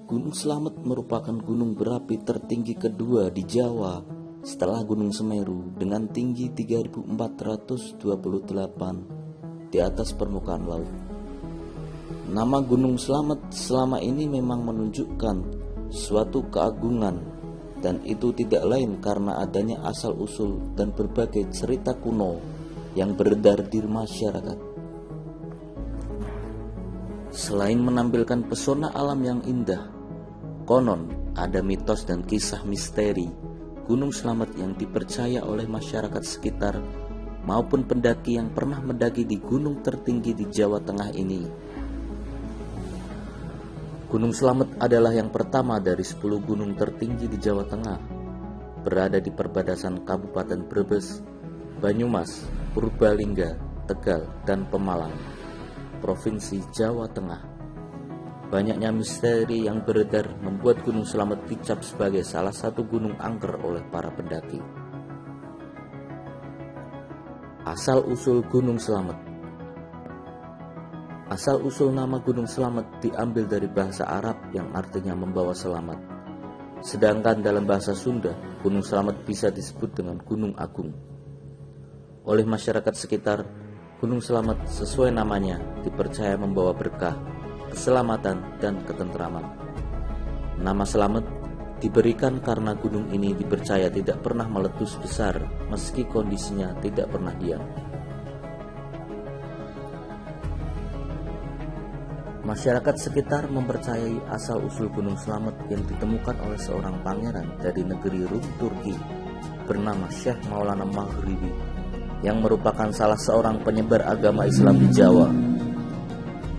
Gunung Slamet merupakan gunung berapi tertinggi kedua di Jawa setelah Gunung Semeru dengan tinggi 3428 di atas permukaan laut. Nama Gunung Slamet selama ini memang menunjukkan suatu keagungan, dan itu tidak lain karena adanya asal-usul dan berbagai cerita kuno yang beredar di masyarakat. Selain menampilkan pesona alam yang indah, konon ada mitos dan kisah misteri Gunung Slamet yang dipercaya oleh masyarakat sekitar maupun pendaki yang pernah mendaki di gunung tertinggi di Jawa Tengah ini. Gunung Slamet adalah yang pertama dari 10 gunung tertinggi di Jawa Tengah, berada di perbatasan Kabupaten Brebes, Banyumas, Purbalingga, Tegal, dan Pemalang, Provinsi Jawa Tengah. Banyaknya misteri yang beredar membuat Gunung Slamet dicap sebagai salah satu gunung angker oleh para pendaki. Asal-usul Gunung Slamet. Asal-usul nama Gunung Slamet diambil dari bahasa Arab yang artinya membawa selamat. Sedangkan dalam bahasa Sunda, Gunung Slamet bisa disebut dengan Gunung Agung. Oleh masyarakat sekitar, Gunung Slamet sesuai namanya dipercaya membawa berkah, keselamatan, dan ketentraman. Nama Slamet diberikan karena gunung ini dipercaya tidak pernah meletus besar meski kondisinya tidak pernah diam. Masyarakat sekitar mempercayai asal-usul Gunung Slamet yang ditemukan oleh seorang pangeran dari negeri Rum, Turki bernama Syekh Maulana Maghribi yang merupakan salah seorang penyebar agama Islam di Jawa.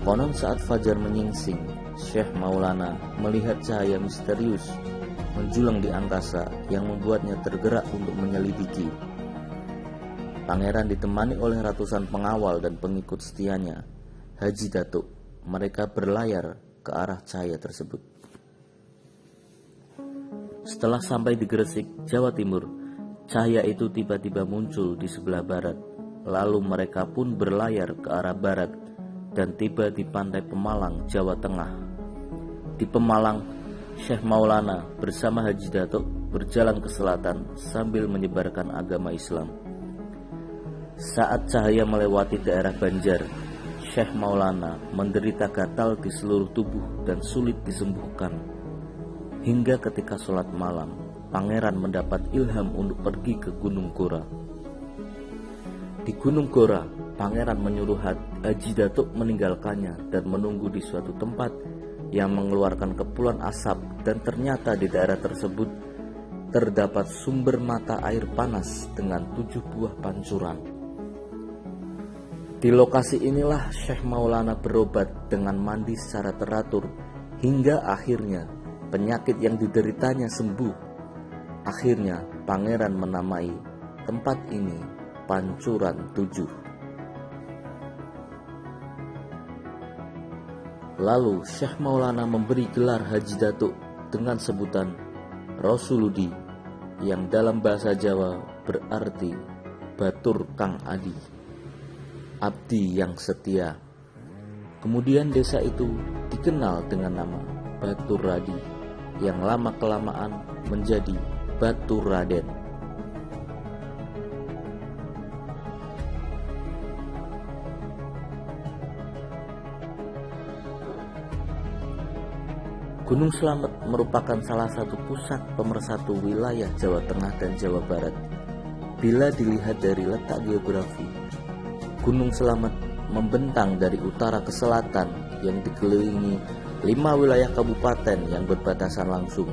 Konon saat fajar menyingsing, Syekh Maulana melihat cahaya misterius menjulang di angkasa yang membuatnya tergerak untuk menyelidiki. Pangeran ditemani oleh ratusan pengawal dan pengikut setianya, Haji Datuk. Mereka berlayar ke arah cahaya tersebut. Setelah sampai di Gresik, Jawa Timur, cahaya itu tiba-tiba muncul di sebelah barat. Lalu mereka pun berlayar ke arah barat dan tiba di pantai Pemalang, Jawa Tengah. Di Pemalang, Syekh Maulana bersama Haji Datuk berjalan ke selatan sambil menyebarkan agama Islam. Saat cahaya melewati daerah Banjar, Syekh Maulana menderita gatal di seluruh tubuh dan sulit disembuhkan. Hingga ketika sholat malam, pangeran mendapat ilham untuk pergi ke Gunung Gora. Di Gunung Gora, pangeran menyuruh Haji Datuk meninggalkannya dan menunggu di suatu tempat yang mengeluarkan kepulan asap, dan ternyata di daerah tersebut terdapat sumber mata air panas dengan 7 buah pancuran. Di lokasi inilah Syekh Maulana berobat dengan mandi secara teratur hingga akhirnya penyakit yang dideritanya sembuh. Akhirnya pangeran menamai tempat ini Pancuran 7. Lalu Syekh Maulana memberi gelar Haji Datuk dengan sebutan Rasuludi yang dalam bahasa Jawa berarti Batur Kang Adi, abdi yang setia. Kemudian desa itu dikenal dengan nama Batur Radi yang lama-kelamaan menjadi Batur Raden. Gunung Slamet merupakan salah satu pusat pemersatu wilayah Jawa Tengah dan Jawa Barat. Bila dilihat dari letak geografi, Gunung Slamet membentang dari utara ke selatan yang dikelilingi 5 wilayah kabupaten yang berbatasan langsung.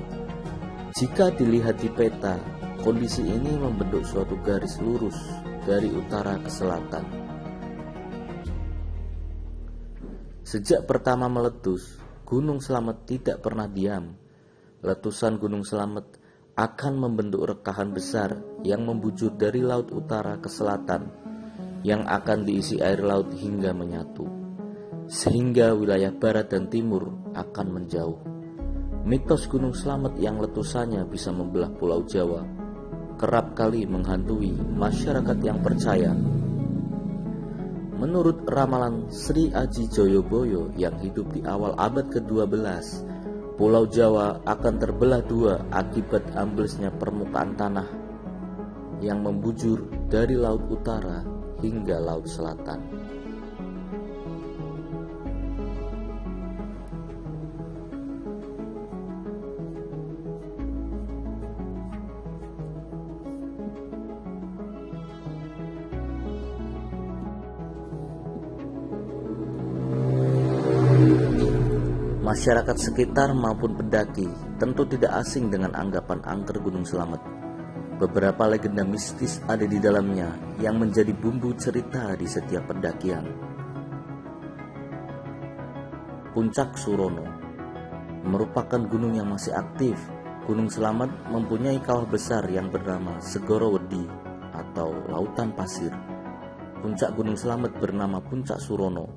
Jika dilihat di peta, kondisi ini membentuk suatu garis lurus dari utara ke selatan. Sejak pertama meletus, Gunung Slamet tidak pernah diam. Letusan Gunung Slamet akan membentuk rekahan besar yang membujur dari laut utara ke selatan, yang akan diisi air laut hingga menyatu, sehingga wilayah barat dan timur akan menjauh. Mitos Gunung Slamet yang letusannya bisa membelah Pulau Jawa kerap kali menghantui masyarakat yang percaya. Menurut ramalan Sri Aji Joyoboyo yang hidup di awal abad ke-12, Pulau Jawa akan terbelah dua akibat amblesnya permukaan tanah yang membujur dari laut utara hingga laut selatan. Masyarakat sekitar maupun pendaki tentu tidak asing dengan anggapan angker Gunung Slamet. Beberapa legenda mistis ada di dalamnya yang menjadi bumbu cerita di setiap pendakian. Puncak Surono merupakan gunung yang masih aktif. Gunung Slamet mempunyai kawah besar yang bernama Segoro Wedi atau Lautan Pasir. Puncak Gunung Slamet bernama Puncak Surono.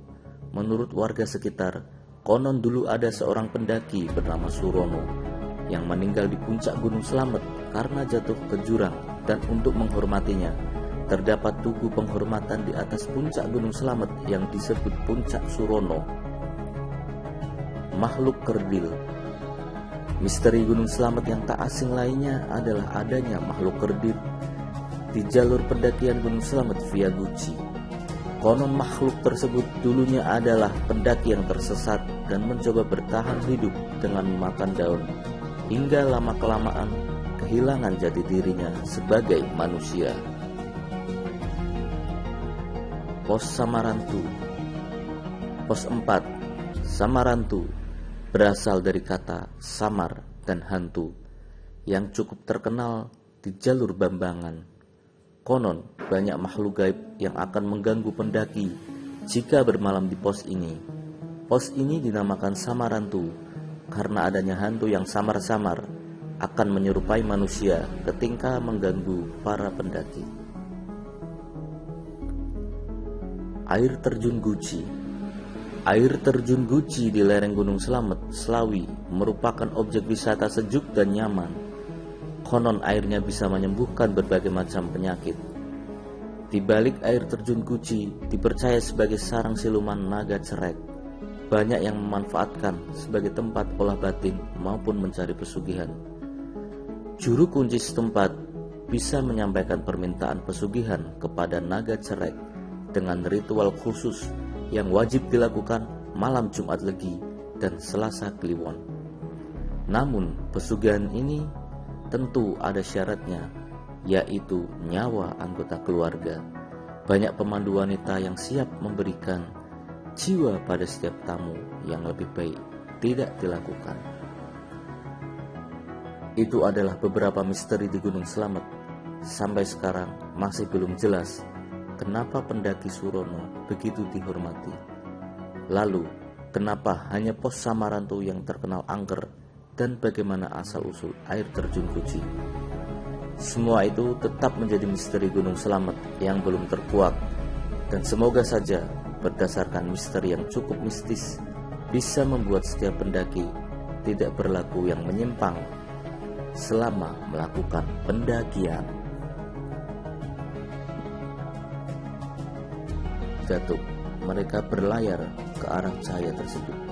Menurut warga sekitar, konon dulu ada seorang pendaki bernama Surono yang meninggal di puncak Gunung Slamet karena jatuh ke jurang, dan untuk menghormatinya terdapat tugu penghormatan di atas puncak Gunung Slamet yang disebut Puncak Surono. Makhluk kerdil. Misteri Gunung Slamet yang tak asing lainnya adalah adanya makhluk kerdil di jalur pendakian Gunung Slamet via Guci. Konon makhluk tersebut dulunya adalah pendaki yang tersesat dan mencoba bertahan hidup dengan memakan daun, hingga lama-kelamaan kehilangan jati dirinya sebagai manusia. Pos Samarantu. Pos 4, Samarantu, berasal dari kata samar dan hantu yang cukup terkenal di jalur Bambangan. Konon banyak makhluk gaib yang akan mengganggu pendaki jika bermalam di pos ini. Pos ini dinamakan Samarantu karena adanya hantu yang samar-samar akan menyerupai manusia ketika mengganggu para pendaki. Air Terjun Guci. Air Terjun Guci di lereng Gunung Slamet, Slawi merupakan objek wisata sejuk dan nyaman. Konon airnya bisa menyembuhkan berbagai macam penyakit. Di balik air terjun Guci dipercaya sebagai sarang siluman naga cerek. Banyak yang memanfaatkan sebagai tempat olah batin maupun mencari pesugihan. Juru kunci setempat bisa menyampaikan permintaan pesugihan kepada naga cerek dengan ritual khusus yang wajib dilakukan malam Jumat Legi dan Selasa Kliwon. Namun pesugihan ini tentu ada syaratnya, yaitu nyawa anggota keluarga. Banyak pemandu wanita yang siap memberikan jiwa pada setiap tamu yang lebih baik tidak dilakukan. Itu adalah beberapa misteri di Gunung Slamet. Sampai sekarang masih belum jelas kenapa pendaki Surono begitu dihormati. Lalu, kenapa hanya pos Samarantu yang terkenal angker, dan bagaimana asal-usul air terjun Guci? Semua itu tetap menjadi misteri Gunung Slamet yang belum terkuak, dan semoga saja berdasarkan misteri yang cukup mistis bisa membuat setiap pendaki tidak berlaku yang menyimpang selama melakukan pendakian. Datuk, mereka berlayar ke arah cahaya tersebut.